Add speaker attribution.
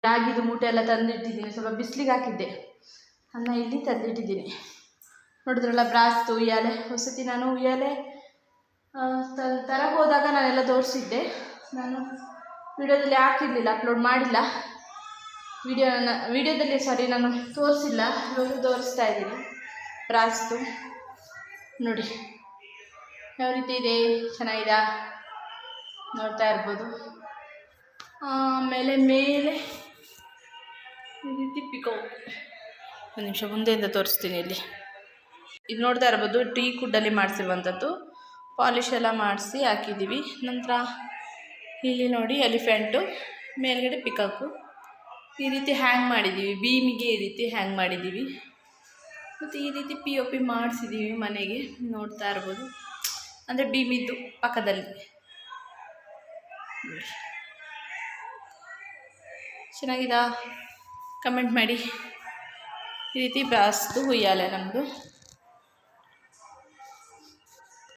Speaker 1: ರಾಗಿದು ಮೂಟೆ ಎಲ್ಲ ತಂದಿಟ್ಟಿದ್ದೀನಿ, ಸ್ವಲ್ಪ ಬಿಸಿಲಿಗೆ ಹಾಕಿದ್ದೆ. ಅನ್ನ ಇಲ್ಲಿ ತಂದಿಟ್ಟಿದ್ದೀನಿ. ನೋಡಿದ್ರಲ್ಲ ಬ್ರಾಸ್ತು ಉಯ್ಯಾಲೆ. ಹೊಸತಿ ನಾನು ಉಯ್ಯಾಲೆ ತರಕ್ಕೆ ಹೋದಾಗ ನಾನೆಲ್ಲ ತೋರಿಸಿದ್ದೆ. ನಾನು ವಿಡಿಯೋದಲ್ಲಿ ಹಾಕಿರಲಿಲ್ಲ, ಅಪ್ಲೋಡ್ ಮಾಡಿಲ್ಲ. ವಿಡಿಯೋದಲ್ಲಿ ನಾನು ತೋರಿಸಿಲ್ಲ, ಇವಾಗ ತೋರಿಸ್ತಾ ಇದ್ದೀನಿ. ಬ್ರಾಸ್ತು ನೋಡಿ ಯಾವ ರೀತಿ ಇದೆ, ಚೆನ್ನಾಗಿದೆ, ನೋಡ್ತಾ ಇರ್ಬೋದು. ಆಮೇಲೆ ಮೇಲೆ ಈ ರೀತಿ ಪಿಕೌಟ್, ಒಂದು ನಿಮಿಷ ಮುಂದೆಯಿಂದ ತೋರಿಸ್ತೀನಿ. ಇಲ್ಲಿ ಇದು ನೋಡ್ತಾ ಇರ್ಬೋದು, ಟೀ ಕುಡ್ಡಲ್ಲಿ ಮಾಡಿಸಿರುವಂಥದ್ದು. ಪಾಲಿಶ್ ಎಲ್ಲ ಮಾಡಿಸಿ ಹಾಕಿದ್ದೀವಿ. ನಂತರ ಇಲ್ಲಿ ನೋಡಿ ಎಲಿಫೆಂಟು, ಮೇಲ್ಗಡೆ ಪಿಕಾಕು ಈ ರೀತಿ ಹ್ಯಾಂಗ್ ಮಾಡಿದ್ದೀವಿ. ಬೀಮಿಗೆ ಈ ರೀತಿ ಹ್ಯಾಂಗ್ ಮಾಡಿದ್ದೀವಿ. ಮತ್ತು ಈ ರೀತಿ POP ಮಾಡಿಸಿದ್ದೀವಿ ಮನೆಗೆ, ನೋಡ್ತಾ ಇರ್ಬೋದು. ಅಂದರೆ ಬೀಮಿದ್ದು ಪಕ್ಕದಲ್ಲಿ ಚೆನ್ನಾಗಿದಾ? ಕಮೆಂಟ್ ಮಾಡಿ. ಈ ರೀತಿ ಬ್ರಾಸ್ದು ಉಯ್ಯಾಲೆ ನಮ್ಮದು.